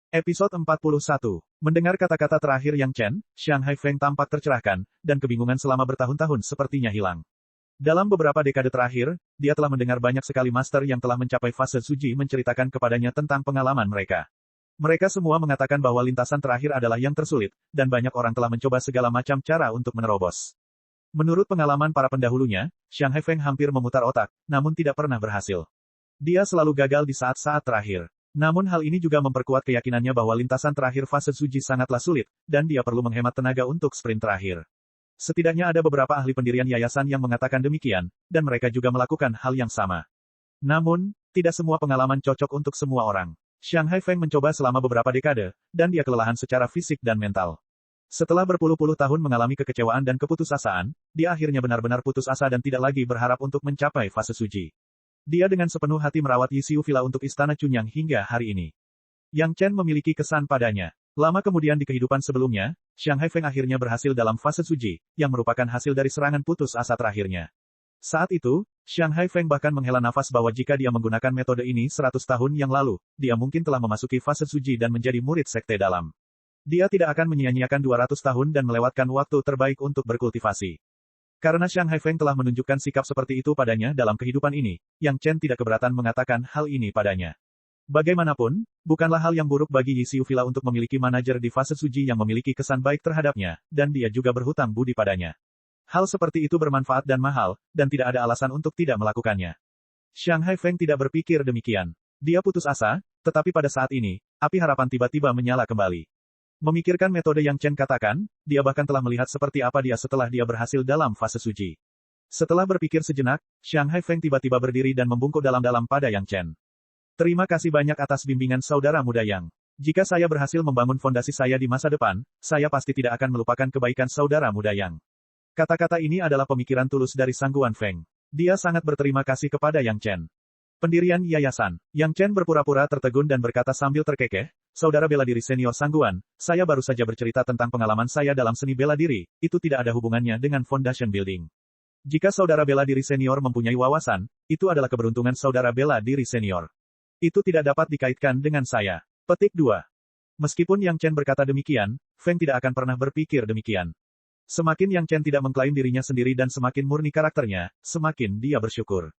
Episode 41. Mendengar kata-kata terakhir Yang Chen, Shanghai Feng tampak tercerahkan, dan kebingungan selama bertahun-tahun sepertinya hilang. Dalam beberapa dekade terakhir, dia telah mendengar banyak sekali master yang telah mencapai fase suci menceritakan kepadanya tentang pengalaman mereka. Mereka semua mengatakan bahwa lintasan terakhir adalah yang tersulit, dan banyak orang telah mencoba segala macam cara untuk menerobos. Menurut pengalaman para pendahulunya, Shanghai Feng hampir memutar otak, namun tidak pernah berhasil. Dia selalu gagal di saat-saat terakhir. Namun hal ini juga memperkuat keyakinannya bahwa lintasan terakhir fase suci sangatlah sulit, dan dia perlu menghemat tenaga untuk sprint terakhir. Setidaknya ada beberapa ahli pendirian yayasan yang mengatakan demikian, dan mereka juga melakukan hal yang sama. Namun, tidak semua pengalaman cocok untuk semua orang. Shanghai Feng mencoba selama beberapa dekade, dan dia kelelahan secara fisik dan mental. Setelah berpuluh-puluh tahun mengalami kekecewaan dan keputusasaan, dia akhirnya benar-benar putus asa dan tidak lagi berharap untuk mencapai fase suci. Dia dengan sepenuh hati merawat Yisiu Villa untuk Istana Cunyang hingga hari ini. Yang Chen memiliki kesan padanya. Lama kemudian di kehidupan sebelumnya, Shanghai Feng akhirnya berhasil dalam fase suci, yang merupakan hasil dari serangan putus asa terakhirnya. Saat itu, Shanghai Feng bahkan menghela nafas bahwa jika dia menggunakan metode ini 100 tahun yang lalu, dia mungkin telah memasuki fase suci dan menjadi murid sekte dalam. Dia tidak akan menyia-nyiakan 200 tahun dan melewatkan waktu terbaik untuk berkultivasi. Karena Shanghai Feng telah menunjukkan sikap seperti itu padanya dalam kehidupan ini, Yang Chen tidak keberatan mengatakan hal ini padanya. Bagaimanapun, bukanlah hal yang buruk bagi Yisiu Villa untuk memiliki manajer di fase suci yang memiliki kesan baik terhadapnya, dan dia juga berhutang budi padanya. Hal seperti itu bermanfaat dan mahal, dan tidak ada alasan untuk tidak melakukannya. Shanghai Feng tidak berpikir demikian. Dia putus asa, tetapi pada saat ini, api harapan tiba-tiba menyala kembali. Memikirkan metode yang Chen katakan, dia bahkan telah melihat seperti apa dia setelah dia berhasil dalam fase suci. Setelah berpikir sejenak, Shanghai Feng tiba-tiba berdiri dan membungkuk dalam-dalam pada Yang Chen. Terima kasih banyak atas bimbingan saudara muda Yang. Jika saya berhasil membangun fondasi saya di masa depan, saya pasti tidak akan melupakan kebaikan saudara muda Yang. Kata-kata ini adalah pemikiran tulus dari Sangguan Feng. Dia sangat berterima kasih kepada Yang Chen. Pendirian yayasan. Yang Chen berpura-pura tertegun dan berkata sambil terkekeh, Saudara bela diri senior Sangguan, saya baru saja bercerita tentang pengalaman saya dalam seni bela diri, itu tidak ada hubungannya dengan foundation building. Jika saudara bela diri senior mempunyai wawasan, itu adalah keberuntungan saudara bela diri senior. Itu tidak dapat dikaitkan dengan saya. Petik 2. Meskipun Yang Chen berkata demikian, Feng tidak akan pernah berpikir demikian. Semakin Yang Chen tidak mengklaim dirinya sendiri dan semakin murni karakternya, semakin dia bersyukur.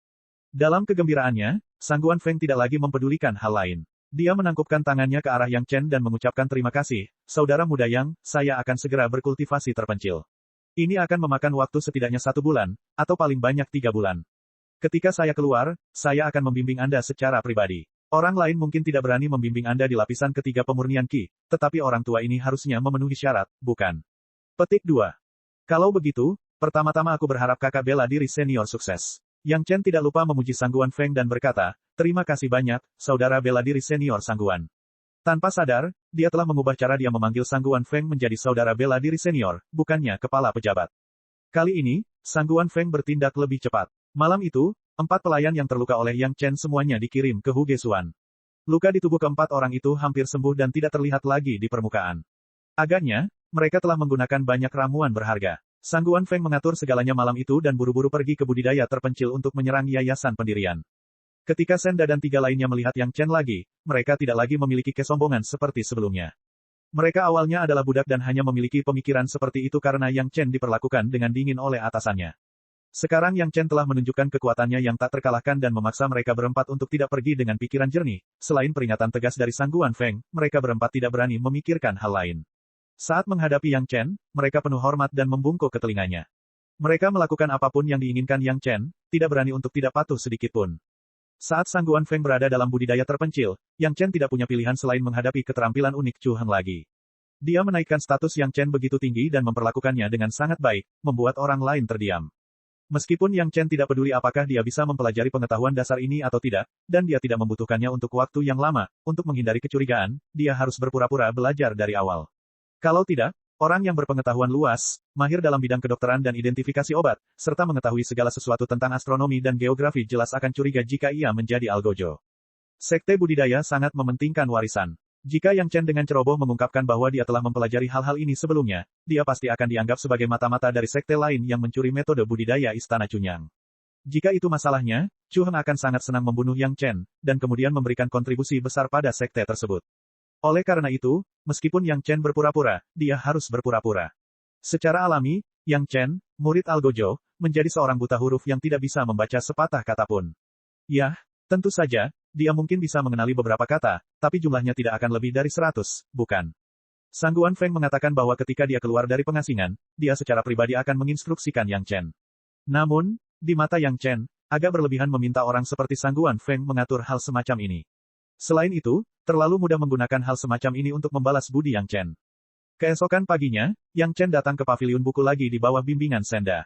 Dalam kegembiraannya, Sangguan Feng tidak lagi mempedulikan hal lain. Dia menangkupkan tangannya ke arah Yang Chen dan mengucapkan terima kasih, saudara muda Yang, saya akan segera berkultivasi terpencil. Ini akan memakan waktu setidaknya 1 bulan, atau paling banyak 3 bulan. Ketika saya keluar, saya akan membimbing Anda secara pribadi. Orang lain mungkin tidak berani membimbing Anda di lapisan ketiga pemurnian Qi, tetapi orang tua ini harusnya memenuhi syarat, bukan? Petik 2. Kalau begitu, pertama-tama aku berharap kakak bela diri senior sukses. Yang Chen tidak lupa memuji Sangguan Feng dan berkata, terima kasih banyak, saudara bela diri senior Sangguan. Tanpa sadar, dia telah mengubah cara dia memanggil Sangguan Feng menjadi saudara bela diri senior, bukannya kepala pejabat. Kali ini, Sangguan Feng bertindak lebih cepat. Malam itu, 4 pelayan yang terluka oleh Yang Chen semuanya dikirim ke Hugesuan. Luka di tubuh keempat orang itu hampir sembuh dan tidak terlihat lagi di permukaan. Agaknya, mereka telah menggunakan banyak ramuan berharga. Sangguan Feng mengatur segalanya malam itu dan buru-buru pergi ke budidaya terpencil untuk menyerang yayasan pendirian. Ketika Senda dan 3 lainnya melihat Yang Chen lagi, mereka tidak lagi memiliki kesombongan seperti sebelumnya. Mereka awalnya adalah budak dan hanya memiliki pemikiran seperti itu karena Yang Chen diperlakukan dengan dingin oleh atasannya. Sekarang Yang Chen telah menunjukkan kekuatannya yang tak terkalahkan dan memaksa mereka berempat untuk tidak pergi dengan pikiran jernih. Selain peringatan tegas dari Sangguan Feng, mereka berempat tidak berani memikirkan hal lain. Saat menghadapi Yang Chen, mereka penuh hormat dan membungkuk ke telinganya. Mereka melakukan apapun yang diinginkan Yang Chen, tidak berani untuk tidak patuh sedikitpun. Saat Sangguan Feng berada dalam budidaya terpencil, Yang Chen tidak punya pilihan selain menghadapi keterampilan unik Chu Heng lagi. Dia menaikkan status Yang Chen begitu tinggi dan memperlakukannya dengan sangat baik, membuat orang lain terdiam. Meskipun Yang Chen tidak peduli apakah dia bisa mempelajari pengetahuan dasar ini atau tidak, dan dia tidak membutuhkannya untuk waktu yang lama, untuk menghindari kecurigaan, dia harus berpura-pura belajar dari awal. Kalau tidak, orang yang berpengetahuan luas, mahir dalam bidang kedokteran dan identifikasi obat, serta mengetahui segala sesuatu tentang astronomi dan geografi jelas akan curiga jika ia menjadi algojo. Sekte budidaya sangat mementingkan warisan. Jika Yang Chen dengan ceroboh mengungkapkan bahwa dia telah mempelajari hal-hal ini sebelumnya, dia pasti akan dianggap sebagai mata-mata dari sekte lain yang mencuri metode budidaya Istana Cunyang. Jika itu masalahnya, Chu Heng akan sangat senang membunuh Yang Chen, dan kemudian memberikan kontribusi besar pada sekte tersebut. Oleh karena itu, meskipun Yang Chen berpura-pura, dia harus berpura-pura. Secara alami, Yang Chen, murid Algojo, menjadi seorang buta huruf yang tidak bisa membaca sepatah kata pun. Yah, tentu saja, dia mungkin bisa mengenali beberapa kata, tapi jumlahnya tidak akan lebih dari 100, bukan? Sangguan Feng mengatakan bahwa ketika dia keluar dari pengasingan, dia secara pribadi akan menginstruksikan Yang Chen. Namun, di mata Yang Chen, agak berlebihan meminta orang seperti Sangguan Feng mengatur hal semacam ini. Selain itu, terlalu mudah menggunakan hal semacam ini untuk membalas budi Yang Chen. Keesokan paginya, Yang Chen datang ke paviliun buku lagi di bawah bimbingan Senda.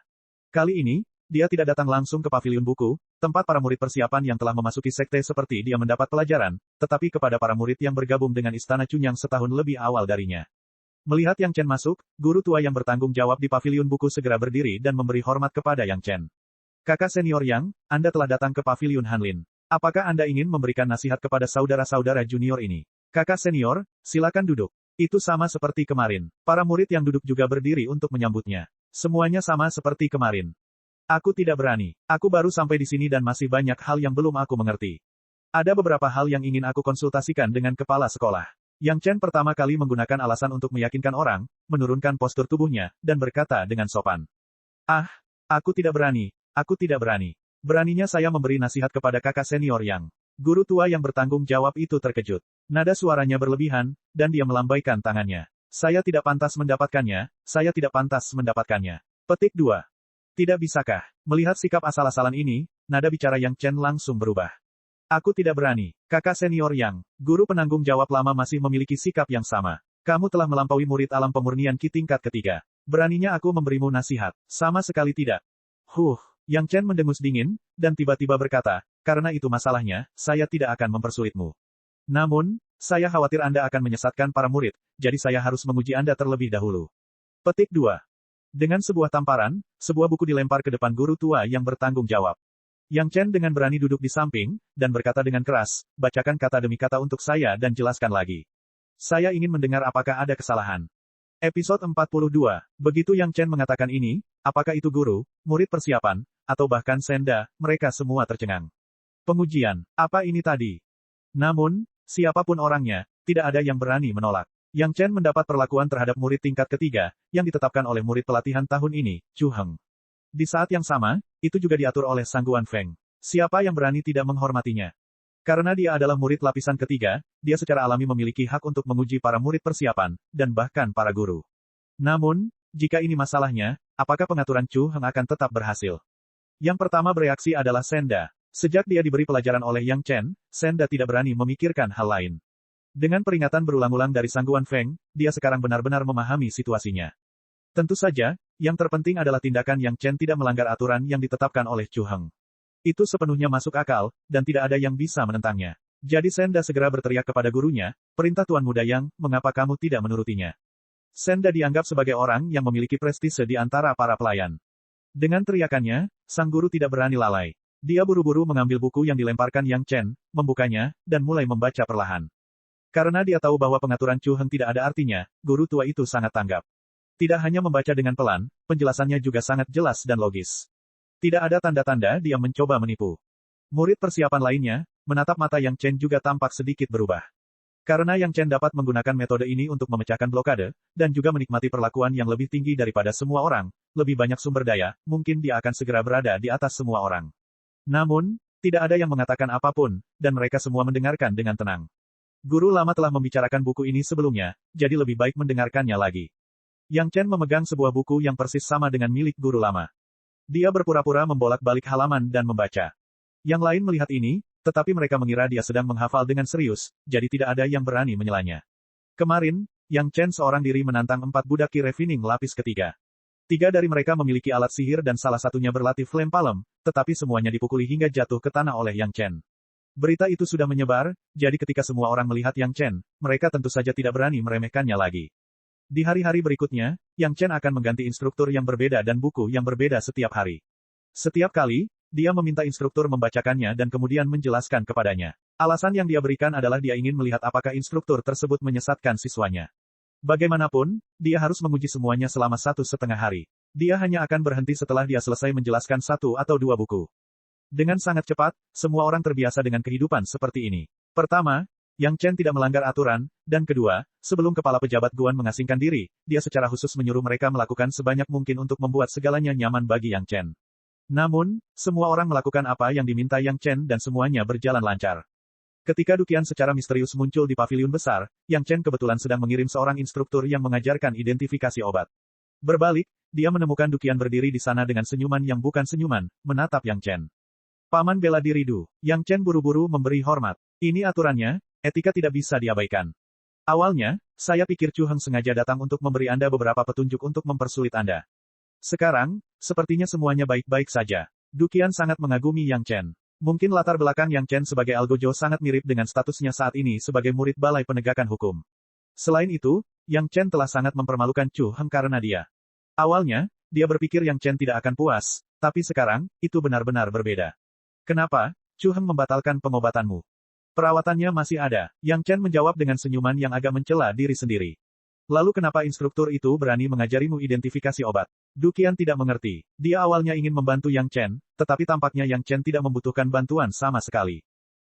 Kali ini, dia tidak datang langsung ke paviliun buku, tempat para murid persiapan yang telah memasuki sekte seperti dia mendapat pelajaran, tetapi kepada para murid yang bergabung dengan Istana Cunyang setahun lebih awal darinya. Melihat Yang Chen masuk, guru tua yang bertanggung jawab di paviliun buku segera berdiri dan memberi hormat kepada Yang Chen. Kakak senior Yang, Anda telah datang ke paviliun Hanlin. Apakah Anda ingin memberikan nasihat kepada saudara-saudara junior ini? Kakak senior, silakan duduk. Itu sama seperti kemarin. Para murid yang duduk juga berdiri untuk menyambutnya. Semuanya sama seperti kemarin. Aku tidak berani. Aku baru sampai di sini dan masih banyak hal yang belum aku mengerti. Ada beberapa hal yang ingin aku konsultasikan dengan kepala sekolah. Yang Chen pertama kali menggunakan alasan untuk meyakinkan orang, menurunkan postur tubuhnya, dan berkata dengan sopan. Ah, aku tidak berani. Aku tidak berani. Beraninya saya memberi nasihat kepada kakak senior Yang. Guru tua yang bertanggung jawab itu terkejut. Nada suaranya berlebihan, dan dia melambaikan tangannya. Saya tidak pantas mendapatkannya, saya tidak pantas mendapatkannya. Petik 2. Tidak bisakah? Melihat sikap asal-asalan ini, nada bicara Yang Chen langsung berubah. Aku tidak berani. Kakak senior Yang, guru penanggung jawab lama masih memiliki sikap yang sama. Kamu telah melampaui murid alam pemurnian Qi tingkat ketiga. Beraninya aku memberimu nasihat? Sama sekali tidak. Yang Chen mendengus dingin, dan tiba-tiba berkata, karena itu masalahnya, saya tidak akan mempersulitmu. Namun, saya khawatir Anda akan menyesatkan para murid, jadi saya harus menguji Anda terlebih dahulu. Petik 2. Dengan sebuah tamparan, sebuah buku dilempar ke depan guru tua yang bertanggung jawab. Yang Chen dengan berani duduk di samping, dan berkata dengan keras, bacakan kata demi kata untuk saya dan jelaskan lagi. Saya ingin mendengar apakah ada kesalahan. Episode 42. Begitu Yang Chen mengatakan ini, apakah itu guru, murid persiapan, atau bahkan Senda, mereka semua tercengang. Pengujian, apa ini tadi? Namun, siapapun orangnya, tidak ada yang berani menolak. Yang Chen mendapat perlakuan terhadap murid tingkat ketiga, yang ditetapkan oleh murid pelatihan tahun ini, Chu Heng. Di saat yang sama, itu juga diatur oleh Sangguan Feng. Siapa yang berani tidak menghormatinya? Karena dia adalah murid lapisan ketiga, dia secara alami memiliki hak untuk menguji para murid persiapan, dan bahkan para guru. Namun, jika ini masalahnya, apakah pengaturan Chu Heng akan tetap berhasil? Yang pertama bereaksi adalah Senda. Sejak dia diberi pelajaran oleh Yang Chen, Senda tidak berani memikirkan hal lain. Dengan peringatan berulang-ulang dari Sangguan Feng, dia sekarang benar-benar memahami situasinya. Tentu saja, yang terpenting adalah tindakan Yang Chen tidak melanggar aturan yang ditetapkan oleh Chu Heng. Itu sepenuhnya masuk akal, dan tidak ada yang bisa menentangnya. Jadi Senda segera berteriak kepada gurunya, perintah Tuan Muda Yang, mengapa kamu tidak menurutinya? Senda dianggap sebagai orang yang memiliki prestise di antara para pelayan. Dengan teriakannya, sang guru tidak berani lalai. Dia buru-buru mengambil buku yang dilemparkan Yang Chen, membukanya, dan mulai membaca perlahan. Karena dia tahu bahwa pengaturan Chu Heng tidak ada artinya, guru tua itu sangat tanggap. Tidak hanya membaca dengan pelan, penjelasannya juga sangat jelas dan logis. Tidak ada tanda-tanda dia mencoba menipu. Murid persiapan lainnya, menatap mata Yang Chen juga tampak sedikit berubah. Karena Yang Chen dapat menggunakan metode ini untuk memecahkan blokade, dan juga menikmati perlakuan yang lebih tinggi daripada semua orang, lebih banyak sumber daya, mungkin dia akan segera berada di atas semua orang. Namun, tidak ada yang mengatakan apapun, dan mereka semua mendengarkan dengan tenang. Guru lama telah membicarakan buku ini sebelumnya, jadi lebih baik mendengarkannya lagi. Yang Chen memegang sebuah buku yang persis sama dengan milik guru lama. Dia berpura-pura membolak-balik halaman dan membaca. Yang lain melihat ini, tetapi mereka mengira dia sedang menghafal dengan serius, jadi tidak ada yang berani menyelanya. Kemarin, Yang Chen seorang diri menantang 4 budak Qi Refining lapis ketiga. 3 dari mereka memiliki alat sihir dan salah satunya berlatih flame palm, tetapi semuanya dipukuli hingga jatuh ke tanah oleh Yang Chen. Berita itu sudah menyebar, jadi ketika semua orang melihat Yang Chen, mereka tentu saja tidak berani meremehkannya lagi. Di hari-hari berikutnya, Yang Chen akan mengganti instruktur yang berbeda dan buku yang berbeda setiap hari. Setiap kali, dia meminta instruktur membacakannya dan kemudian menjelaskan kepadanya. Alasan yang dia berikan adalah dia ingin melihat apakah instruktur tersebut menyesatkan siswanya. Bagaimanapun, dia harus menguji semuanya selama 1,5 hari. Dia hanya akan berhenti setelah dia selesai menjelaskan 1 atau 2 buku. Dengan sangat cepat, semua orang terbiasa dengan kehidupan seperti ini. Pertama, Yang Chen tidak melanggar aturan, dan kedua, sebelum kepala pejabat Guan mengasingkan diri, dia secara khusus menyuruh mereka melakukan sebanyak mungkin untuk membuat segalanya nyaman bagi Yang Chen. Namun, semua orang melakukan apa yang diminta Yang Chen dan semuanya berjalan lancar. Ketika Duqian secara misterius muncul di paviliun besar, Yang Chen kebetulan sedang mengirim seorang instruktur yang mengajarkan identifikasi obat. Berbalik, dia menemukan Duqian berdiri di sana dengan senyuman yang bukan senyuman, menatap Yang Chen. Paman bela diri Du. Yang Chen buru-buru memberi hormat. Ini aturannya, etika tidak bisa diabaikan. Awalnya, saya pikir Chu Heng sengaja datang untuk memberi Anda beberapa petunjuk untuk mempersulit Anda. Sekarang, sepertinya semuanya baik-baik saja. Duqian sangat mengagumi Yang Chen. Mungkin latar belakang Yang Chen sebagai Algojo sangat mirip dengan statusnya saat ini sebagai murid Balai Penegakan Hukum. Selain itu, Yang Chen telah sangat mempermalukan Chu Heng karena dia. Awalnya, dia berpikir Yang Chen tidak akan puas, tapi sekarang, itu benar-benar berbeda. Kenapa, Chu Heng membatalkan pengobatanmu? Perawatannya masih ada. Yang Chen menjawab dengan senyuman yang agak mencela diri sendiri. Lalu kenapa instruktur itu berani mengajarimu identifikasi obat? Duqian tidak mengerti. Dia awalnya ingin membantu Yang Chen, tetapi tampaknya Yang Chen tidak membutuhkan bantuan sama sekali.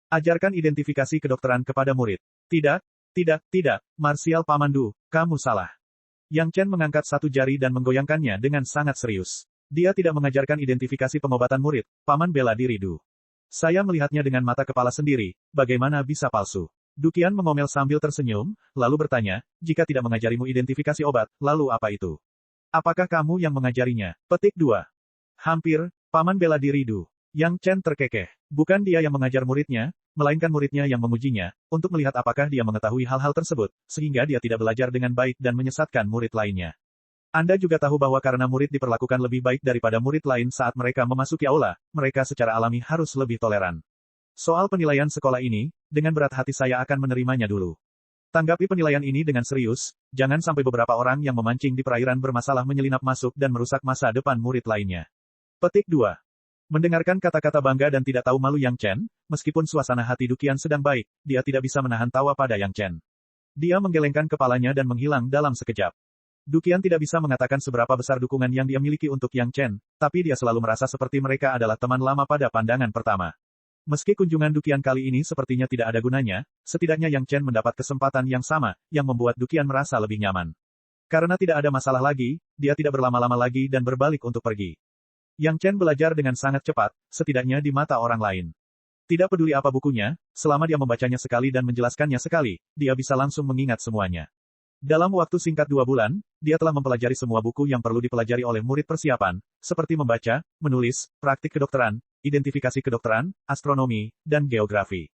Ajarkan identifikasi kedokteran kepada murid. Tidak, Marsial Pamandu, kamu salah. Yang Chen mengangkat satu jari dan menggoyangkannya dengan sangat serius. Dia tidak mengajarkan identifikasi pengobatan murid, Paman bela diri Du. Saya melihatnya dengan mata kepala sendiri, bagaimana bisa palsu? Duqian mengomel sambil tersenyum, lalu bertanya, jika tidak mengajarimu identifikasi obat, lalu apa itu? Apakah kamu yang mengajarinya? Petik 2. Hampir, Paman bela diri Du. Yang Chen terkekeh. Bukan dia yang mengajar muridnya, melainkan muridnya yang mengujinya, untuk melihat apakah dia mengetahui hal-hal tersebut, sehingga dia tidak belajar dengan baik dan menyesatkan murid lainnya. Anda juga tahu bahwa karena murid diperlakukan lebih baik daripada murid lain saat mereka memasuki aula, mereka secara alami harus lebih toleran. Soal penilaian sekolah ini, dengan berat hati saya akan menerimanya dulu. Tanggapi penilaian ini dengan serius, jangan sampai beberapa orang yang memancing di perairan bermasalah menyelinap masuk dan merusak masa depan murid lainnya. Petik 2. Mendengarkan kata-kata bangga dan tidak tahu malu Yang Chen, meskipun suasana hati Duqian sedang baik, dia tidak bisa menahan tawa pada Yang Chen. Dia menggelengkan kepalanya dan menghilang dalam sekejap. Duqian tidak bisa mengatakan seberapa besar dukungan yang dia miliki untuk Yang Chen, tapi dia selalu merasa seperti mereka adalah teman lama pada pandangan pertama. Meski kunjungan Duqian kali ini sepertinya tidak ada gunanya, setidaknya Yang Chen mendapat kesempatan yang sama, yang membuat Duqian merasa lebih nyaman. Karena tidak ada masalah lagi, dia tidak berlama-lama lagi dan berbalik untuk pergi. Yang Chen belajar dengan sangat cepat, setidaknya di mata orang lain. Tidak peduli apa bukunya, selama dia membacanya sekali dan menjelaskannya sekali, dia bisa langsung mengingat semuanya. Dalam waktu singkat 2 bulan, dia telah mempelajari semua buku yang perlu dipelajari oleh murid persiapan, seperti membaca, menulis, praktik kedokteran, identifikasi kedokteran, astronomi, dan geografi.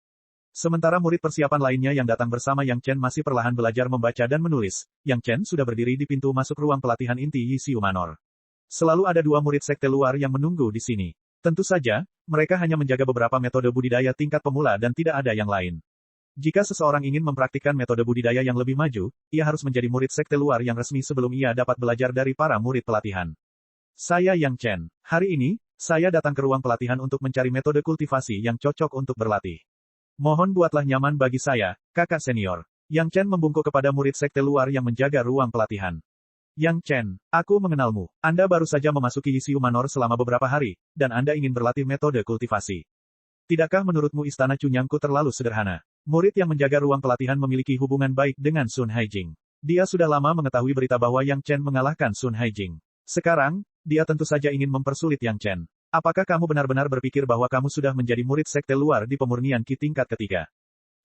Sementara murid persiapan lainnya yang datang bersama Yang Chen masih perlahan belajar membaca dan menulis, Yang Chen sudah berdiri di pintu masuk ruang pelatihan inti Yisiu Manor. Selalu ada 2 murid sekte luar yang menunggu di sini. Tentu saja, mereka hanya menjaga beberapa metode budidaya tingkat pemula dan tidak ada yang lain. Jika seseorang ingin mempraktikkan metode budidaya yang lebih maju, ia harus menjadi murid sekte luar yang resmi sebelum ia dapat belajar dari para murid pelatihan. Saya Yang Chen. Hari ini, saya datang ke ruang pelatihan untuk mencari metode kultivasi yang cocok untuk berlatih. Mohon buatlah nyaman bagi saya, kakak senior. Yang Chen membungkuk kepada murid sekte luar yang menjaga ruang pelatihan. Yang Chen, aku mengenalmu. Anda baru saja memasuki Yisiu Manor selama beberapa hari, dan Anda ingin berlatih metode kultivasi. Tidakkah menurutmu istana Cunyangku terlalu sederhana? Murid yang menjaga ruang pelatihan memiliki hubungan baik dengan Sun Haijing. Dia sudah lama mengetahui berita bahwa Yang Chen mengalahkan Sun Haijing. Sekarang, dia tentu saja ingin mempersulit Yang Chen. Apakah kamu benar-benar berpikir bahwa kamu sudah menjadi murid sekte luar di pemurnian Qi tingkat ketiga?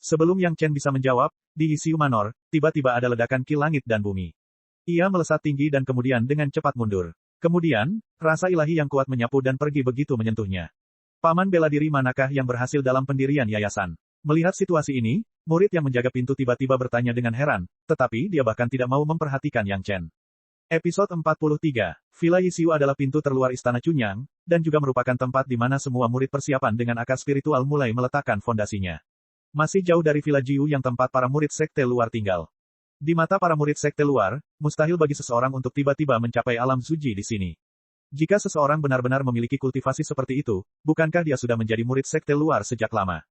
Sebelum Yang Chen bisa menjawab, di Yisiu Manor, tiba-tiba ada ledakan Qi langit dan bumi. Ia melesat tinggi dan kemudian dengan cepat mundur. Kemudian, rasa ilahi yang kuat menyapu dan pergi begitu menyentuhnya. Paman bela diri manakah yang berhasil dalam pendirian yayasan? Melihat situasi ini, murid yang menjaga pintu tiba-tiba bertanya dengan heran, tetapi dia bahkan tidak mau memperhatikan Yang Chen. Episode 43, Villa Yisiu adalah pintu terluar Istana Cunyang, dan juga merupakan tempat di mana semua murid persiapan dengan akar spiritual mulai meletakkan fondasinya. Masih jauh dari Villa Jiu yang tempat para murid sekte luar tinggal. Di mata para murid sekte luar, mustahil bagi seseorang untuk tiba-tiba mencapai alam suci di sini. Jika seseorang benar-benar memiliki kultivasi seperti itu, bukankah dia sudah menjadi murid sekte luar sejak lama?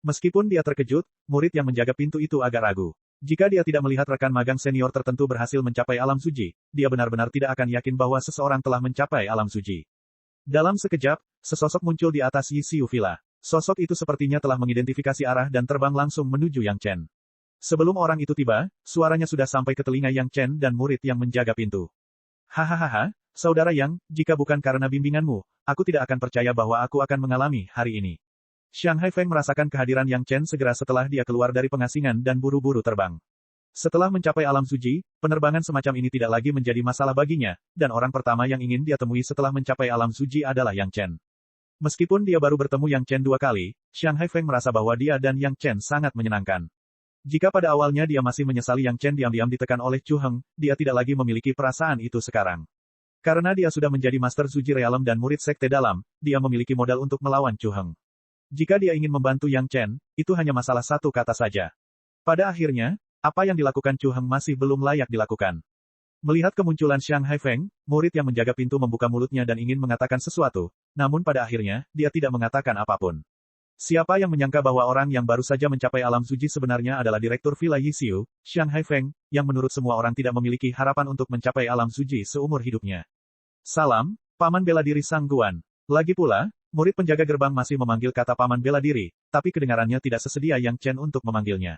Meskipun dia terkejut, murid yang menjaga pintu itu agak ragu. Jika dia tidak melihat rekan magang senior tertentu berhasil mencapai alam suci, dia benar-benar tidak akan yakin bahwa seseorang telah mencapai alam suci. Dalam sekejap, sesosok muncul di atas Yisiu Villa. Sosok itu sepertinya telah mengidentifikasi arah dan terbang langsung menuju Yang Chen. Sebelum orang itu tiba, suaranya sudah sampai ke telinga Yang Chen dan murid yang menjaga pintu. Hahaha, Saudara Yang, jika bukan karena bimbinganmu, aku tidak akan percaya bahwa aku akan mengalami hari ini. Xiang Haifeng merasakan kehadiran Yang Chen segera setelah dia keluar dari pengasingan dan buru-buru terbang. Setelah mencapai alam suci, penerbangan semacam ini tidak lagi menjadi masalah baginya, dan orang pertama yang ingin dia temui setelah mencapai alam suci adalah Yang Chen. Meskipun dia baru bertemu Yang Chen 2 kali, Xiang Haifeng merasa bahwa dia dan Yang Chen sangat menyenangkan. Jika pada awalnya dia masih menyesali Yang Chen diam-diam ditekan oleh Chu Heng, dia tidak lagi memiliki perasaan itu sekarang. Karena dia sudah menjadi Master Suji Realm dan murid Sekte Dalam, dia memiliki modal untuk melawan Chu Heng. Jika dia ingin membantu Yang Chen, itu hanya masalah satu kata saja. Pada akhirnya, apa yang dilakukan Chu Heng masih belum layak dilakukan. Melihat kemunculan Xiang Haifeng, murid yang menjaga pintu membuka mulutnya dan ingin mengatakan sesuatu, namun pada akhirnya, dia tidak mengatakan apapun. Siapa yang menyangka bahwa orang yang baru saja mencapai alam suci sebenarnya adalah Direktur Villa Yisiu, Xiang Haifeng, yang menurut semua orang tidak memiliki harapan untuk mencapai alam suci seumur hidupnya. Salam, Paman Bela Diri Sangguan. Lagi pula, murid penjaga gerbang masih memanggil kata Paman Bela Diri, tapi kedengarannya tidak sesedia Yang Chen untuk memanggilnya.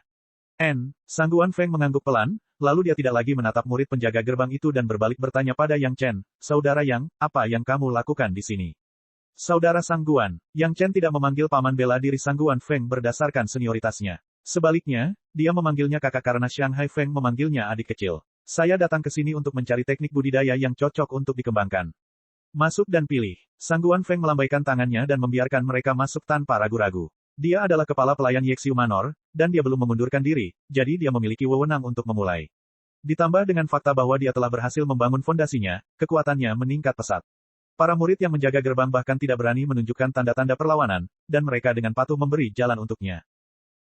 Sangguan Feng mengangguk pelan, lalu dia tidak lagi menatap murid penjaga gerbang itu dan berbalik bertanya pada Yang Chen, Saudara Yang, apa yang kamu lakukan di sini? Saudara Sangguan, Yang Chen tidak memanggil Paman Bela Diri Sangguan Feng berdasarkan senioritasnya. Sebaliknya, dia memanggilnya kakak karena Xiang Haifeng memanggilnya adik kecil. Saya datang ke sini untuk mencari teknik budidaya yang cocok untuk dikembangkan. Masuk dan pilih. Sangguan Feng melambaikan tangannya dan membiarkan mereka masuk tanpa ragu-ragu. Dia adalah kepala pelayan Yexiu Manor, dan dia belum memundurkan diri, jadi dia memiliki wewenang untuk memulai. Ditambah dengan fakta bahwa dia telah berhasil membangun fondasinya, kekuatannya meningkat pesat. Para murid yang menjaga gerbang bahkan tidak berani menunjukkan tanda-tanda perlawanan, dan mereka dengan patuh memberi jalan untuknya.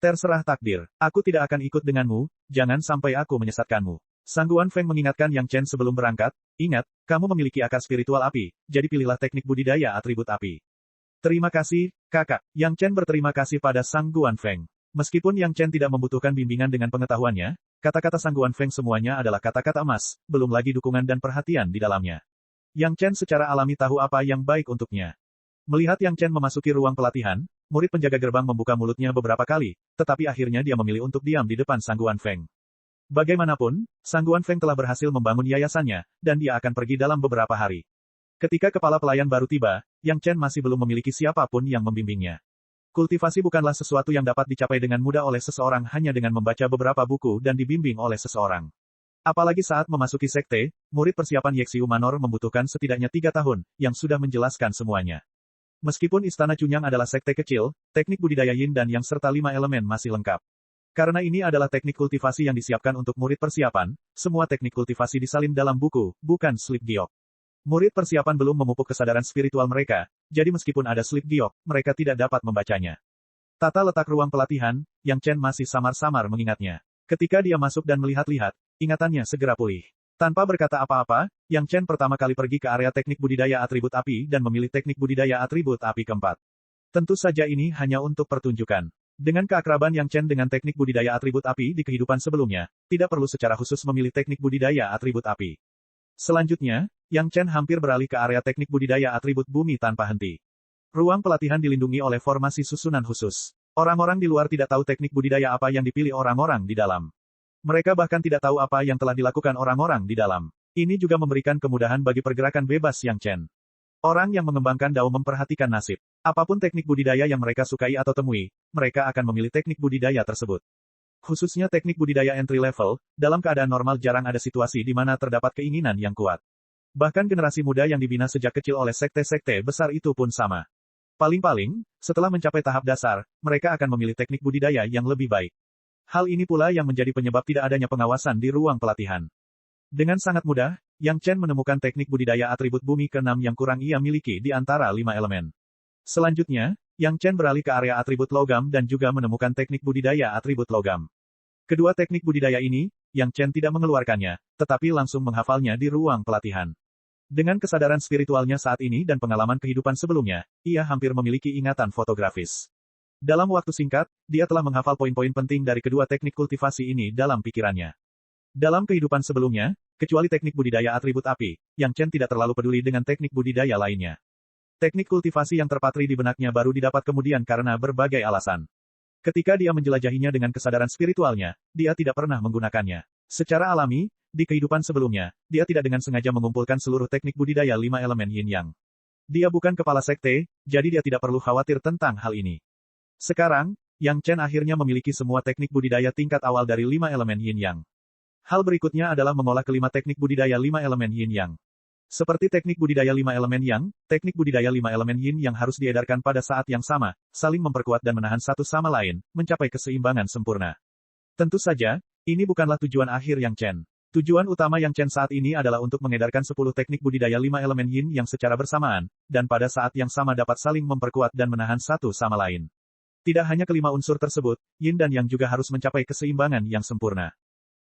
Terserah takdir, aku tidak akan ikut denganmu, jangan sampai aku menyesatkanmu. Sangguan Feng mengingatkan Yang Chen sebelum berangkat, ingat, kamu memiliki akar spiritual api, jadi pilihlah teknik budidaya atribut api. Terima kasih, kakak. Yang Chen berterima kasih pada Sangguan Feng. Meskipun Yang Chen tidak membutuhkan bimbingan dengan pengetahuannya, kata-kata Sangguan Feng semuanya adalah kata-kata emas, belum lagi dukungan dan perhatian di dalamnya. Yang Chen secara alami tahu apa yang baik untuknya. Melihat Yang Chen memasuki ruang pelatihan, murid penjaga gerbang membuka mulutnya beberapa kali, tetapi akhirnya dia memilih untuk diam di depan Sangguan Feng. Bagaimanapun, Sangguan Feng telah berhasil membangun yayasannya, dan dia akan pergi dalam beberapa hari. Ketika kepala pelayan baru tiba, Yang Chen masih belum memiliki siapapun yang membimbingnya. Kultivasi bukanlah sesuatu yang dapat dicapai dengan mudah oleh seseorang hanya dengan membaca beberapa buku dan dibimbing oleh seseorang. Apalagi saat memasuki sekte, murid persiapan Yexiu Manor membutuhkan setidaknya 3 tahun, yang sudah menjelaskan semuanya. Meskipun Istana Cunyang adalah sekte kecil, teknik budidaya Yin dan Yang serta 5 elemen masih lengkap. Karena ini adalah teknik kultivasi yang disiapkan untuk murid persiapan, semua teknik kultivasi disalin dalam buku, bukan slip giok. Murid persiapan belum memupuk kesadaran spiritual mereka, jadi meskipun ada slip giok, mereka tidak dapat membacanya. Tata letak ruang pelatihan, Yang Chen masih samar-samar mengingatnya. Ketika dia masuk dan melihat-lihat, ingatannya segera pulih. Tanpa berkata apa-apa, Yang Chen pertama kali pergi ke area teknik budidaya atribut api dan memilih teknik budidaya atribut api keempat. Tentu saja ini hanya untuk pertunjukan. Dengan keakraban Yang Chen dengan teknik budidaya atribut api di kehidupan sebelumnya, tidak perlu secara khusus memilih teknik budidaya atribut api. Selanjutnya, Yang Chen hampir beralih ke area teknik budidaya atribut bumi tanpa henti. Ruang pelatihan dilindungi oleh formasi susunan khusus. Orang-orang di luar tidak tahu teknik budidaya apa yang dipilih orang-orang di dalam. Mereka bahkan tidak tahu apa yang telah dilakukan orang-orang di dalam. Ini juga memberikan kemudahan bagi pergerakan bebas Yang Chen. Orang yang mengembangkan Dao memperhatikan nasib. Apapun teknik budidaya yang mereka sukai atau temui, mereka akan memilih teknik budidaya tersebut. Khususnya teknik budidaya entry level, dalam keadaan normal jarang ada situasi di mana terdapat keinginan yang kuat. Bahkan generasi muda yang dibina sejak kecil oleh sekte-sekte besar itu pun sama. Paling-paling, setelah mencapai tahap dasar, mereka akan memilih teknik budidaya yang lebih baik. Hal ini pula yang menjadi penyebab tidak adanya pengawasan di ruang pelatihan. Dengan sangat mudah, Yang Chen menemukan teknik budidaya atribut bumi ke-6 yang kurang ia miliki di antara 5 elemen. Selanjutnya, Yang Chen beralih ke area atribut logam dan juga menemukan teknik budidaya atribut logam. Kedua teknik budidaya ini, Yang Chen tidak mengeluarkannya, tetapi langsung menghafalnya di ruang pelatihan. Dengan kesadaran spiritualnya saat ini dan pengalaman kehidupan sebelumnya, ia hampir memiliki ingatan fotografis. Dalam waktu singkat, dia telah menghafal poin-poin penting dari kedua teknik kultivasi ini dalam pikirannya. Dalam kehidupan sebelumnya, kecuali teknik budidaya atribut api, Yang Chen tidak terlalu peduli dengan teknik budidaya lainnya. Teknik kultivasi yang terpatri di benaknya baru didapat kemudian karena berbagai alasan. Ketika dia menjelajahinya dengan kesadaran spiritualnya, dia tidak pernah menggunakannya. Secara alami, di kehidupan sebelumnya, dia tidak dengan sengaja mengumpulkan seluruh teknik budidaya 5 elemen yin yang. Dia bukan kepala sekte, jadi dia tidak perlu khawatir tentang hal ini. Sekarang, Yang Chen akhirnya memiliki semua teknik budidaya tingkat awal dari 5 elemen yin yang. Hal berikutnya adalah mengolah kelima teknik budidaya 5 elemen yin yang. Seperti teknik budidaya 5 elemen yang, teknik budidaya 5 elemen yin yang harus diedarkan pada saat yang sama, saling memperkuat dan menahan satu sama lain, mencapai keseimbangan sempurna. Tentu saja, ini bukanlah tujuan akhir Yang Chen. Tujuan utama Yang Chen saat ini adalah untuk mengedarkan 10 teknik budidaya 5 elemen yin yang secara bersamaan, dan pada saat yang sama dapat saling memperkuat dan menahan satu sama lain. Tidak hanya kelima unsur tersebut, yin dan yang juga harus mencapai keseimbangan yang sempurna.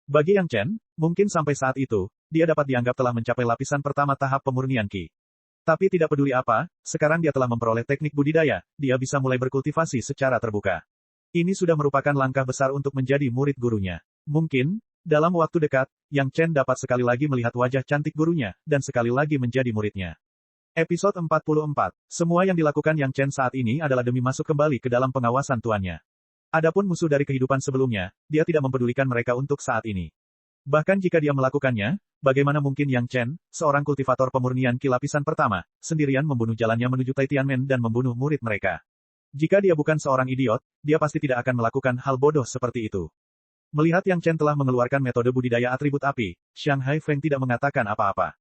Bagi Yang Chen, mungkin sampai saat itu, dia dapat dianggap telah mencapai lapisan pertama tahap pemurnian Qi. Tapi tidak peduli apa, sekarang dia telah memperoleh teknik budidaya, dia bisa mulai berkultivasi secara terbuka. Ini sudah merupakan langkah besar untuk menjadi murid gurunya. Mungkin, dalam waktu dekat, Yang Chen dapat sekali lagi melihat wajah cantik gurunya, dan sekali lagi menjadi muridnya. Episode 44. Semua yang dilakukan Yang Chen saat ini adalah demi masuk kembali ke dalam pengawasan tuannya. Adapun musuh dari kehidupan sebelumnya, dia tidak mempedulikan mereka untuk saat ini. Bahkan jika dia melakukannya, bagaimana mungkin Yang Chen, seorang kultivator pemurnian Qi lapisan pertama, sendirian membunuh jalannya menuju Taitianmen dan membunuh murid mereka. Jika dia bukan seorang idiot, dia pasti tidak akan melakukan hal bodoh seperti itu. Melihat Yang Chen telah mengeluarkan metode budidaya atribut api, Shanghai Feng tidak mengatakan apa-apa.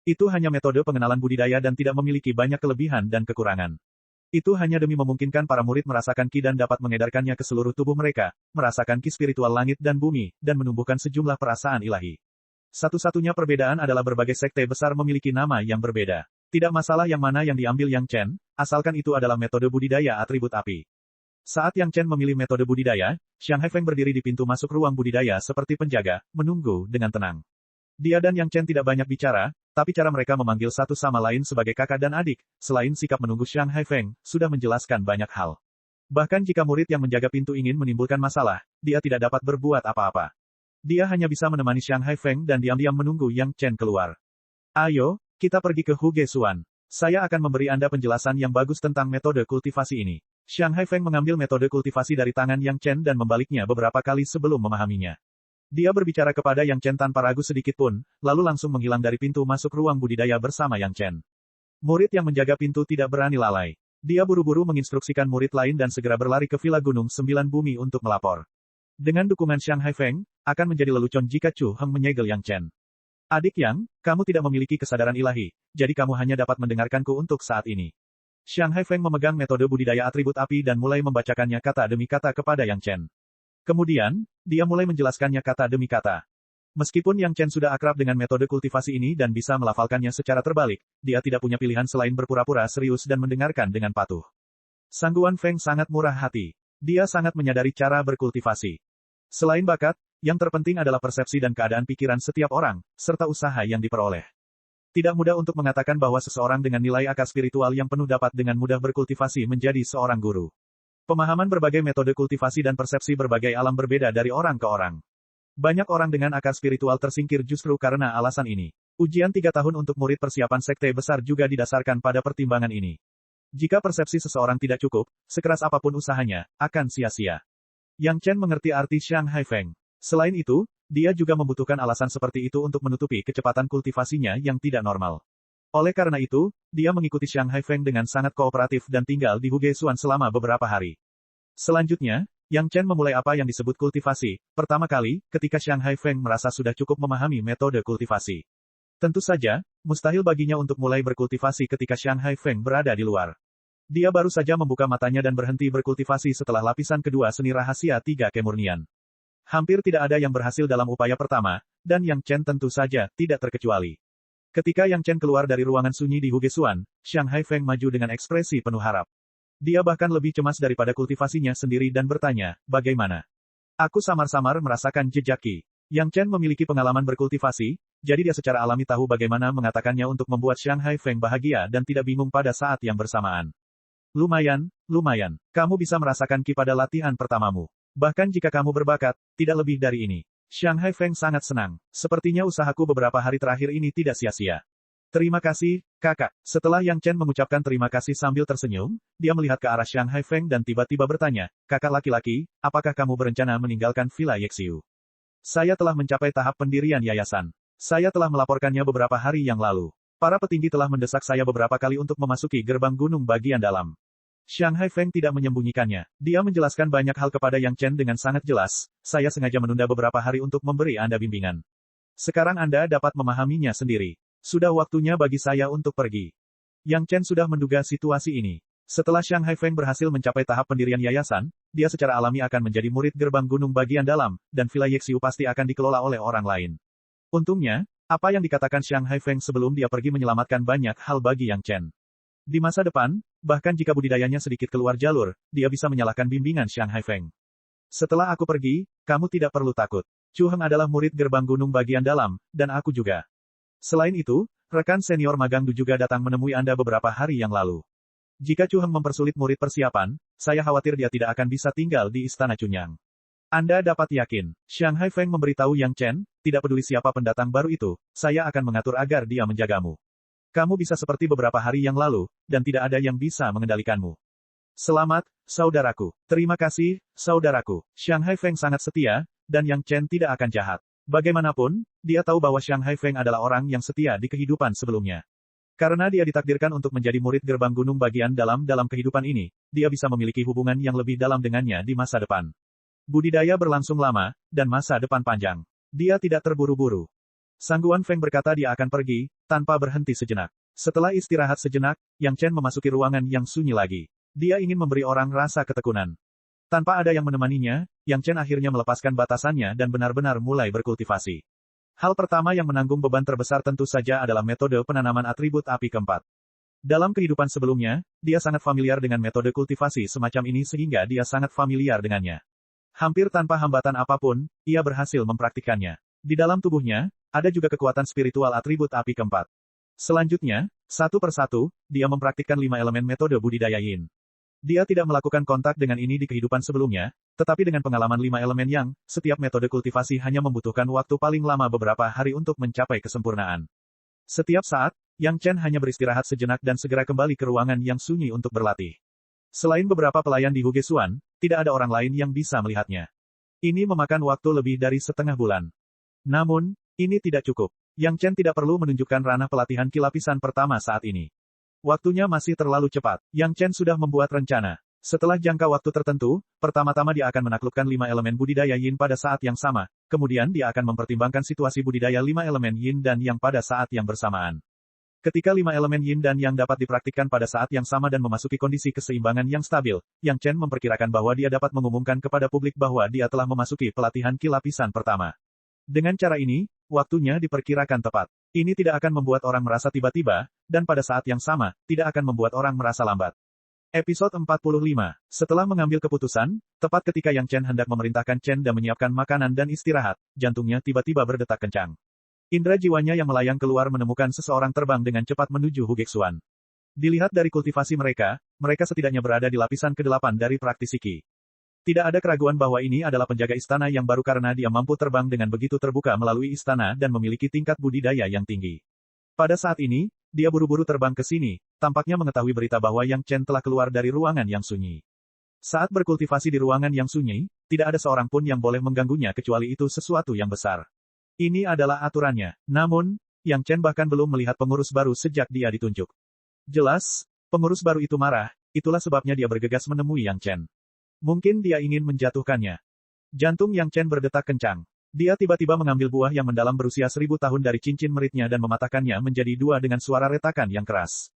Itu hanya metode pengenalan budidaya dan tidak memiliki banyak kelebihan dan kekurangan. Itu hanya demi memungkinkan para murid merasakan Qi dan dapat mengedarkannya ke seluruh tubuh mereka, merasakan Qi spiritual langit dan bumi, dan menumbuhkan sejumlah perasaan ilahi. Satu-satunya perbedaan adalah berbagai sekte besar memiliki nama yang berbeda. Tidak masalah yang mana yang diambil Yang Chen, asalkan itu adalah metode budidaya atribut api. Saat Yang Chen memilih metode budidaya, Shanghai Feng berdiri di pintu masuk ruang budidaya seperti penjaga, menunggu dengan tenang. Dia dan Yang Chen tidak banyak bicara, tapi cara mereka memanggil satu sama lain sebagai kakak dan adik, selain sikap menunggu Shanghai Feng, sudah menjelaskan banyak hal. Bahkan jika murid yang menjaga pintu ingin menimbulkan masalah, dia tidak dapat berbuat apa-apa. Dia hanya bisa menemani Shanghai Feng dan diam-diam menunggu Yang Chen keluar. Ayo, kita pergi ke Huge Xuan. Saya akan memberi Anda penjelasan yang bagus tentang metode kultivasi ini. Shanghai Feng mengambil metode kultivasi dari tangan Yang Chen dan membaliknya beberapa kali sebelum memahaminya. Dia berbicara kepada Yang Chen tanpa ragu sedikit pun, lalu langsung menghilang dari pintu masuk ruang budidaya bersama Yang Chen. Murid yang menjaga pintu tidak berani lalai. Dia buru-buru menginstruksikan murid lain dan segera berlari ke Villa Gunung Sembilan Bumi untuk melapor. Dengan dukungan Shanghai Feng, akan menjadi lelucon jika Chu Heng menyegel Yang Chen. Adik Yang, kamu tidak memiliki kesadaran ilahi, jadi kamu hanya dapat mendengarkanku untuk saat ini. Shanghai Feng memegang metode budidaya atribut api dan mulai membacakannya kata demi kata kepada Yang Chen. Kemudian, dia mulai menjelaskannya kata demi kata. Meskipun Yang Chen sudah akrab dengan metode kultivasi ini dan bisa melafalkannya secara terbalik, dia tidak punya pilihan selain berpura-pura serius dan mendengarkan dengan patuh. Sangguan Feng sangat murah hati. Dia sangat menyadari cara berkultivasi. Selain bakat, yang terpenting adalah persepsi dan keadaan pikiran setiap orang, serta usaha yang diperoleh. Tidak mudah untuk mengatakan bahwa seseorang dengan nilai akar spiritual yang penuh dapat dengan mudah berkultivasi menjadi seorang guru. Pemahaman berbagai metode kultivasi dan persepsi berbagai alam berbeda dari orang ke orang. Banyak orang dengan akar spiritual tersingkir justru karena alasan ini. Ujian 3 tahun untuk murid persiapan sekte besar juga didasarkan pada pertimbangan ini. Jika persepsi seseorang tidak cukup, sekeras apapun usahanya, akan sia-sia. Yang Chen mengerti arti Shanghai Feng. Selain itu, dia juga membutuhkan alasan seperti itu untuk menutupi kecepatan kultivasinya yang tidak normal. Oleh karena itu, dia mengikuti Shanghai Feng dengan sangat kooperatif dan tinggal di Huge Xuan selama beberapa hari. Selanjutnya, Yang Chen memulai apa yang disebut kultivasi, pertama kali, ketika Shanghai Feng merasa sudah cukup memahami metode kultivasi. Tentu saja, mustahil baginya untuk mulai berkultivasi ketika Shanghai Feng berada di luar. Dia baru saja membuka matanya dan berhenti berkultivasi setelah lapisan kedua seni rahasia 3 kemurnian. Hampir tidak ada yang berhasil dalam upaya pertama, dan Yang Chen tentu saja tidak terkecuali. Ketika Yang Chen keluar dari ruangan sunyi di Huge Xuan, Shanghai Feng maju dengan ekspresi penuh harap. Dia bahkan lebih cemas daripada kultivasinya sendiri dan bertanya, bagaimana? Aku samar-samar merasakan jejak Qi. Yang Chen memiliki pengalaman berkultivasi, jadi dia secara alami tahu bagaimana mengatakannya untuk membuat Shanghai Feng bahagia dan tidak bingung pada saat yang bersamaan. Lumayan, lumayan. Kamu bisa merasakan Qi pada latihan pertamamu. Bahkan jika kamu berbakat, tidak lebih dari ini. Shanghai Feng sangat senang. Sepertinya usahaku beberapa hari terakhir ini tidak sia-sia. Terima kasih, kakak. Setelah Yang Chen mengucapkan terima kasih sambil tersenyum, dia melihat ke arah Xiang Haifeng dan tiba-tiba bertanya, kakak laki-laki, apakah kamu berencana meninggalkan Villa Yexiu? Saya telah mencapai tahap pendirian yayasan. Saya telah melaporkannya beberapa hari yang lalu. Para petinggi telah mendesak saya beberapa kali untuk memasuki gerbang gunung bagian dalam. Xiang Haifeng tidak menyembunyikannya. Dia menjelaskan banyak hal kepada Yang Chen dengan sangat jelas, saya sengaja menunda beberapa hari untuk memberi Anda bimbingan. Sekarang Anda dapat memahaminya sendiri. Sudah waktunya bagi saya untuk pergi. Yang Chen sudah menduga situasi ini. Setelah Xiang Haifeng berhasil mencapai tahap pendirian yayasan, dia secara alami akan menjadi murid gerbang gunung bagian dalam, dan Villa Yexiu pasti akan dikelola oleh orang lain. Untungnya, apa yang dikatakan Xiang Haifeng sebelum dia pergi menyelamatkan banyak hal bagi Yang Chen. Di masa depan, bahkan jika budidayanya sedikit keluar jalur, dia bisa menyalahkan bimbingan Xiang Haifeng. Setelah aku pergi, kamu tidak perlu takut. Chu Heng adalah murid gerbang gunung bagian dalam, dan aku juga. Selain itu, rekan senior magang Du juga datang menemui Anda beberapa hari yang lalu. Jika Chu Heng mempersulit murid persiapan, saya khawatir dia tidak akan bisa tinggal di Istana Chunyang. Anda dapat yakin, Xiang Haifeng memberitahu Yang Chen, tidak peduli siapa pendatang baru itu, saya akan mengatur agar dia menjagamu. Kamu bisa seperti beberapa hari yang lalu, dan tidak ada yang bisa mengendalikanmu. Selamat, saudaraku. Terima kasih, saudaraku. Xiang Haifeng sangat setia, dan Yang Chen tidak akan jahat. Bagaimanapun, dia tahu bahwa Xiang Haifeng adalah orang yang setia di kehidupan sebelumnya. Karena dia ditakdirkan untuk menjadi murid gerbang gunung bagian dalam kehidupan ini, dia bisa memiliki hubungan yang lebih dalam dengannya di masa depan. Budidaya berlangsung lama, dan masa depan panjang. Dia tidak terburu-buru. Sang Guan Feng berkata dia akan pergi, tanpa berhenti sejenak. Setelah istirahat sejenak, Yang Chen memasuki ruangan yang sunyi lagi. Dia ingin memberi orang rasa ketekunan. Tanpa ada yang menemaninya, Yang Chen akhirnya melepaskan batasannya dan benar-benar mulai berkultivasi. Hal pertama yang menanggung beban terbesar tentu saja adalah metode penanaman atribut api keempat. Dalam kehidupan sebelumnya, dia sangat familiar dengan metode kultivasi semacam ini sehingga dia sangat familiar dengannya. Hampir tanpa hambatan apapun, ia berhasil mempraktikkannya. Di dalam tubuhnya, ada juga kekuatan spiritual atribut api keempat. Selanjutnya, satu persatu, dia mempraktikkan 5 elemen metode budidaya yin. Dia tidak melakukan kontak dengan ini di kehidupan sebelumnya, tetapi dengan pengalaman 5 elemen yang, setiap metode kultivasi hanya membutuhkan waktu paling lama beberapa hari untuk mencapai kesempurnaan. Setiap saat, Yang Chen hanya beristirahat sejenak dan segera kembali ke ruangan yang sunyi untuk berlatih. Selain beberapa pelayan di Hugesuan, tidak ada orang lain yang bisa melihatnya. Ini memakan waktu lebih dari setengah bulan. Namun, ini tidak cukup. Yang Chen tidak perlu menunjukkan ranah pelatihan kilapisan pertama saat ini. Waktunya masih terlalu cepat. Yang Chen sudah membuat rencana. Setelah jangka waktu tertentu, pertama-tama dia akan menaklukkan 5 elemen budidaya yin pada saat yang sama, kemudian dia akan mempertimbangkan situasi budidaya 5 elemen yin dan yang pada saat yang bersamaan. Ketika 5 elemen yin dan yang dapat dipraktikkan pada saat yang sama dan memasuki kondisi keseimbangan yang stabil, Yang Chen memperkirakan bahwa dia dapat mengumumkan kepada publik bahwa dia telah memasuki pelatihan kilapisan pertama. Dengan cara ini, waktunya diperkirakan tepat. Ini tidak akan membuat orang merasa tiba-tiba, dan pada saat yang sama, tidak akan membuat orang merasa lambat. Episode 45. Setelah mengambil keputusan, tepat ketika Yang Chen hendak memerintahkan Chen dan menyiapkan makanan dan istirahat, jantungnya tiba-tiba berdetak kencang. Indra jiwanya yang melayang keluar menemukan seseorang terbang dengan cepat menuju Hugexuan. Dilihat dari kultivasi mereka, mereka setidaknya berada di lapisan ke-8 dari praktisi Qi. Tidak ada keraguan bahwa ini adalah penjaga istana yang baru karena dia mampu terbang dengan begitu terbuka melalui istana dan memiliki tingkat budidaya yang tinggi. Pada saat ini, dia buru-buru terbang ke sini, tampaknya mengetahui berita bahwa Yang Chen telah keluar dari ruangan yang sunyi. Saat berkultivasi di ruangan yang sunyi, tidak ada seorang pun yang boleh mengganggunya kecuali itu sesuatu yang besar. Ini adalah aturannya. Namun, Yang Chen bahkan belum melihat pengurus baru sejak dia ditunjuk. Jelas, pengurus baru itu marah, itulah sebabnya dia bergegas menemui Yang Chen. Mungkin dia ingin menjatuhkannya. Jantung Yang Chen berdetak kencang. Dia tiba-tiba mengambil buah yang mendalam berusia 1000 tahun dari cincin meritnya dan mematahkannya menjadi 2 dengan suara retakan yang keras.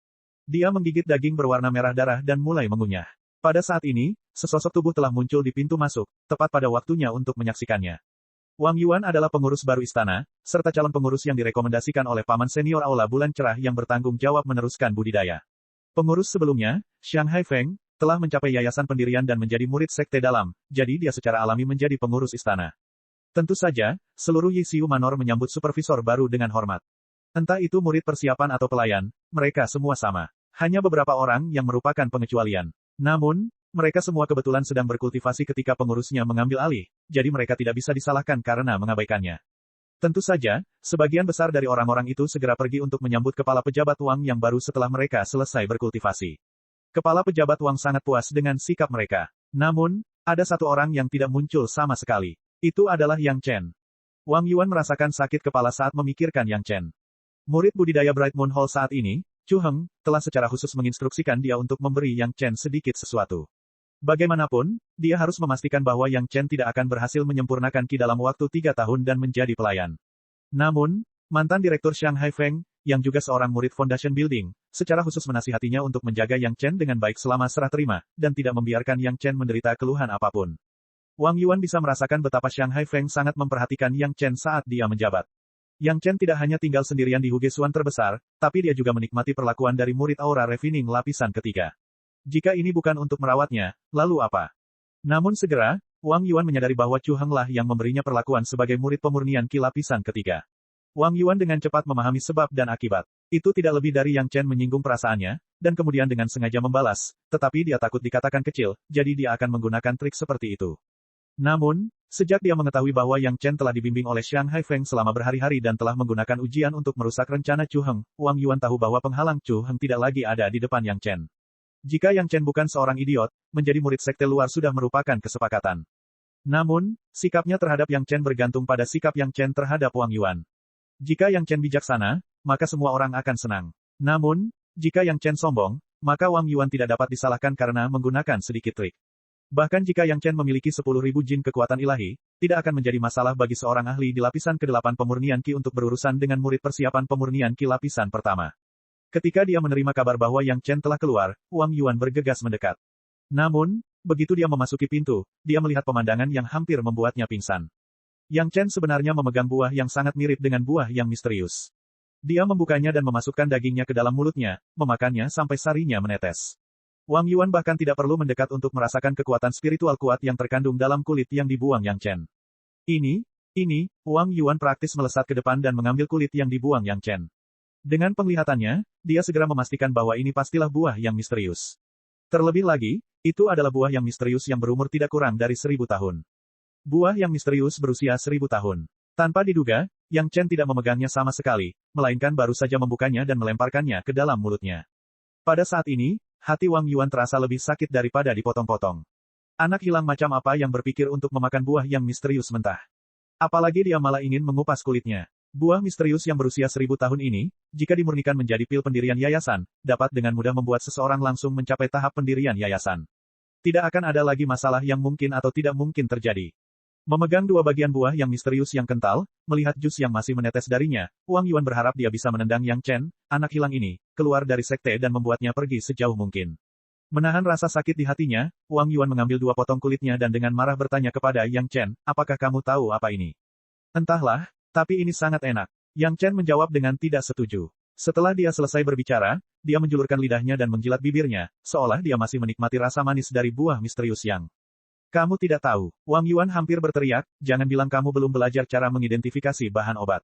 Dia menggigit daging berwarna merah darah dan mulai mengunyah. Pada saat ini, sesosok tubuh telah muncul di pintu masuk, tepat pada waktunya untuk menyaksikannya. Wang Yuan adalah pengurus baru istana, serta calon pengurus yang direkomendasikan oleh paman senior Aula Bulan Cerah yang bertanggung jawab meneruskan budidaya. Pengurus sebelumnya, Xiang Haifeng, telah mencapai yayasan pendirian dan menjadi murid sekte dalam, jadi dia secara alami menjadi pengurus istana. Tentu saja, seluruh Yixu Manor menyambut supervisor baru dengan hormat. Entah itu murid persiapan atau pelayan, mereka semua sama. Hanya beberapa orang yang merupakan pengecualian. Namun, mereka semua kebetulan sedang berkultivasi ketika pengurusnya mengambil alih, jadi mereka tidak bisa disalahkan karena mengabaikannya. Tentu saja, sebagian besar dari orang-orang itu segera pergi untuk menyambut kepala pejabat Wang yang baru setelah mereka selesai berkultivasi. Kepala pejabat Wang sangat puas dengan sikap mereka. Namun, ada satu orang yang tidak muncul sama sekali. Itu adalah Yang Chen. Wang Yuan merasakan sakit kepala saat memikirkan Yang Chen. Murid budidaya Bright Moon Hall saat ini, Chu Heng, telah secara khusus menginstruksikan dia untuk memberi Yang Chen sedikit sesuatu. Bagaimanapun, dia harus memastikan bahwa Yang Chen tidak akan berhasil menyempurnakan Qi dalam waktu 3 tahun dan menjadi pelayan. Namun, mantan Direktur Shanghai Feng, yang juga seorang murid Foundation Building, secara khusus menasihatinya untuk menjaga Yang Chen dengan baik selama serah terima, dan tidak membiarkan Yang Chen menderita keluhan apapun. Wang Yuan bisa merasakan betapa Shanghai Feng sangat memperhatikan Yang Chen saat dia menjabat. Yang Chen tidak hanya tinggal sendirian di Hugesuan terbesar, tapi dia juga menikmati perlakuan dari murid Aura Refining lapisan ketiga. Jika ini bukan untuk merawatnya, lalu apa? Namun segera, Wang Yuan menyadari bahwa Chu Heng lah yang memberinya perlakuan sebagai murid pemurnian Qi lapisan ketiga. Wang Yuan dengan cepat memahami sebab dan akibat. Itu tidak lebih dari Yang Chen menyinggung perasaannya, dan kemudian dengan sengaja membalas, tetapi dia takut dikatakan kecil, jadi dia akan menggunakan trik seperti itu. Namun, sejak dia mengetahui bahwa Yang Chen telah dibimbing oleh Shanghai Feng selama berhari-hari dan telah menggunakan ujian untuk merusak rencana Chu Heng, Wang Yuan tahu bahwa penghalang Chu Heng tidak lagi ada di depan Yang Chen. Jika Yang Chen bukan seorang idiot, menjadi murid sekte luar sudah merupakan kesepakatan. Namun, sikapnya terhadap Yang Chen bergantung pada sikap Yang Chen terhadap Wang Yuan. Jika Yang Chen bijaksana, maka semua orang akan senang. Namun, jika Yang Chen sombong, maka Wang Yuan tidak dapat disalahkan karena menggunakan sedikit trik. Bahkan jika Yang Chen memiliki 10.000 jin kekuatan ilahi, tidak akan menjadi masalah bagi seorang ahli di lapisan ke-8 pemurnian Qi untuk berurusan dengan murid persiapan pemurnian Qi lapisan pertama. Ketika dia menerima kabar bahwa Yang Chen telah keluar, Wang Yuan bergegas mendekat. Namun, begitu dia memasuki pintu, dia melihat pemandangan yang hampir membuatnya pingsan. Yang Chen sebenarnya memegang buah yang sangat mirip dengan buah yang misterius. Dia membukanya dan memasukkan dagingnya ke dalam mulutnya, memakannya sampai sarinya menetes. Wang Yuan bahkan tidak perlu mendekat untuk merasakan kekuatan spiritual kuat yang terkandung dalam kulit yang dibuang Yang Chen. Ini, Wang Yuan praktis melesat ke depan dan mengambil kulit yang dibuang Yang Chen. Dengan penglihatannya, dia segera memastikan bahwa ini pastilah buah yang misterius. Terlebih lagi, itu adalah buah yang misterius yang berumur tidak kurang dari 1000 tahun. Buah yang misterius berusia 1000 tahun. Tanpa diduga, Yang Chen tidak memegangnya sama sekali, melainkan baru saja membukanya dan melemparkannya ke dalam mulutnya. Pada saat ini, hati Wang Yuan terasa lebih sakit daripada dipotong-potong. Anak hilang macam apa yang berpikir untuk memakan buah yang misterius mentah. Apalagi dia malah ingin mengupas kulitnya. Buah misterius yang berusia 1000 tahun ini, jika dimurnikan menjadi pil pendirian yayasan, dapat dengan mudah membuat seseorang langsung mencapai tahap pendirian yayasan. Tidak akan ada lagi masalah yang mungkin atau tidak mungkin terjadi. Memegang dua bagian buah yang misterius yang kental, melihat jus yang masih menetes darinya, Wang Yuan berharap dia bisa menendang Yang Chen, anak hilang ini, keluar dari sekte dan membuatnya pergi sejauh mungkin. Menahan rasa sakit di hatinya, Wang Yuan mengambil 2 potong kulitnya dan dengan marah bertanya kepada Yang Chen, apakah kamu tahu apa ini? Entahlah, tapi ini sangat enak. Yang Chen menjawab dengan tidak setuju. Setelah dia selesai berbicara, dia menjulurkan lidahnya dan menjilat bibirnya, seolah dia masih menikmati rasa manis dari buah misterius yang. Kamu tidak tahu. Wang Yuan hampir berteriak, jangan bilang kamu belum belajar cara mengidentifikasi bahan obat.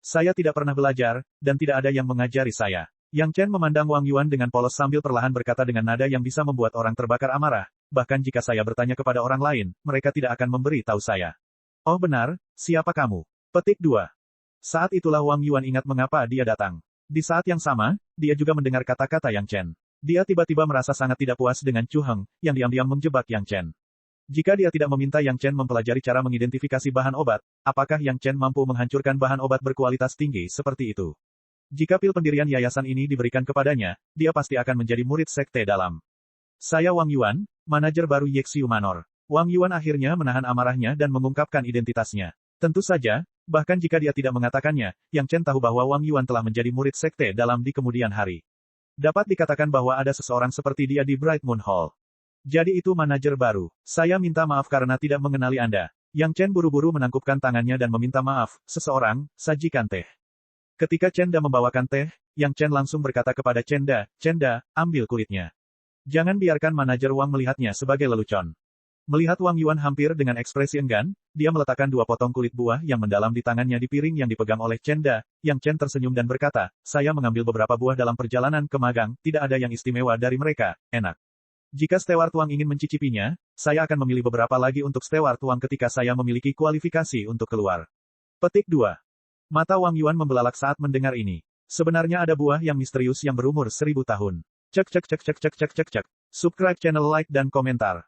Saya tidak pernah belajar, dan tidak ada yang mengajari saya. Yang Chen memandang Wang Yuan dengan polos sambil perlahan berkata dengan nada yang bisa membuat orang terbakar amarah, bahkan jika saya bertanya kepada orang lain, mereka tidak akan memberi tahu saya. Oh benar, siapa kamu? Petik 2. Saat itulah Wang Yuan ingat mengapa dia datang. Di saat yang sama, dia juga mendengar kata-kata Yang Chen. Dia tiba-tiba merasa sangat tidak puas dengan Chu Heng, yang diam-diam menjebak Yang Chen. Jika dia tidak meminta Yang Chen mempelajari cara mengidentifikasi bahan obat, apakah Yang Chen mampu menghancurkan bahan obat berkualitas tinggi seperti itu? Jika pil pendirian yayasan ini diberikan kepadanya, dia pasti akan menjadi murid sekte dalam. Saya Wang Yuan, manajer baru Yexiu Manor. Wang Yuan akhirnya menahan amarahnya dan mengungkapkan identitasnya. Tentu saja, bahkan jika dia tidak mengatakannya, Yang Chen tahu bahwa Wang Yuan telah menjadi murid sekte dalam di kemudian hari. Dapat dikatakan bahwa ada seseorang seperti dia di Bright Moon Hall. Jadi itu manajer baru. Saya minta maaf karena tidak mengenali Anda. Yang Chen buru-buru menangkupkan tangannya dan meminta maaf, seseorang, sajikan teh. Ketika Chenda membawakan teh, Yang Chen langsung berkata kepada Chenda, ambil kulitnya. Jangan biarkan manajer Wang melihatnya sebagai lelucon. Melihat Wang Yuan hampir dengan ekspresi enggan, dia meletakkan 2 potong kulit buah yang mendalam di tangannya di piring yang dipegang oleh Chenda. Yang Chen tersenyum dan berkata, saya mengambil beberapa buah dalam perjalanan ke magang, tidak ada yang istimewa dari mereka, enak. Jika Steward Wang ingin mencicipinya, saya akan memilih beberapa lagi untuk Steward Wang ketika saya memiliki kualifikasi untuk keluar. Petik 2. Mata Wang Yuan membelalak saat mendengar ini. Sebenarnya ada buah yang misterius yang berumur 1000 tahun. Cek cek cek cek cek cek cek cek. Subscribe channel, like dan komentar.